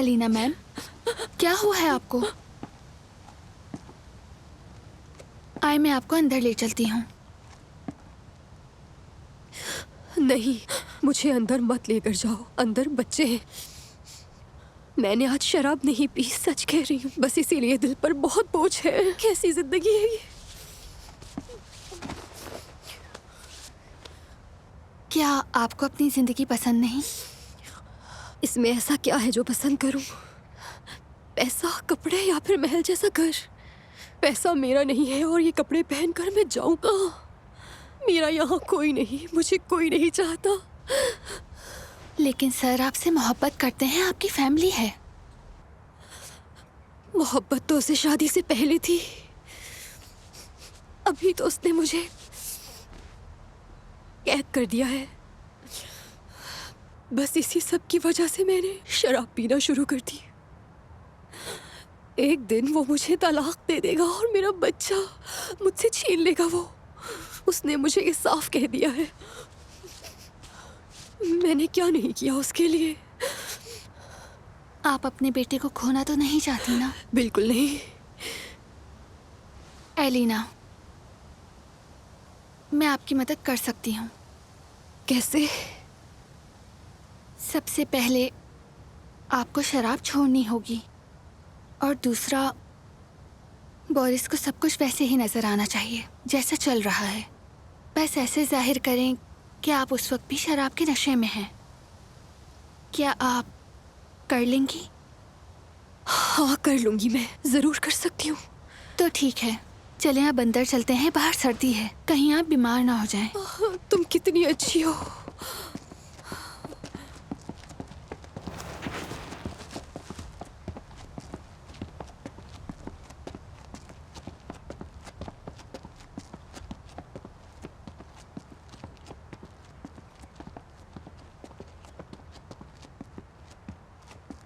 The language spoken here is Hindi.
एलिना मैम, क्या हुआ है आपको? आए, मैं आपको अंदर ले चलती हूँ। नहीं, मुझे अंदर मत लेकर जाओ। अंदर बच्चे हैं। मैंने आज शराब नहीं पी, सच कह रही हूँ। बस इसीलिए दिल पर बहुत बोझ है। कैसी जिंदगी है ये? क्या आपको अपनी जिंदगी पसंद नहीं? इसमें ऐसा क्या है जो पसंद करूं? पैसा, कपड़े या फिर महल जैसा घर? पैसा मेरा नहीं है और ये कपड़े पहनकर मैं जाऊं कहाँ? मेरा यहाँ कोई नहीं, मुझे कोई नहीं चाहता। लेकिन सर आपसे मोहब्बत करते हैं, आपकी फैमिली है। मोहब्बत तो उसे शादी से पहले थी। अभी तो उसने मुझे कैद कर दिया है। बस इसी सब की वजह से मैंने शराब पीना शुरू कर दी। एक दिन वो मुझे तलाक दे देगा और मेरा बच्चा मुझसे छीन लेगा। वो उसने मुझे ये साफ कह दिया है। मैंने क्या नहीं किया उसके लिए। आप अपने बेटे को खोना तो नहीं चाहती ना? बिल्कुल नहीं। एलिना, मैं आपकी मदद कर सकती हूँ। कैसे? सबसे पहले आपको शराब छोड़नी होगी और दूसरा, बोरिस को सब कुछ वैसे ही नजर आना चाहिए जैसा चल रहा है। बस ऐसे जाहिर करें कि आप उस वक्त भी शराब के नशे में हैं। क्या आप कर लेंगी? हाँ, कर लूंगी। मैं जरूर कर सकती हूँ। तो ठीक है, चलें अब अंदर चलते हैं। बाहर सर्दी है, कहीं आप बीमार ना हो जाएं। तुम कितनी अच्छी हो।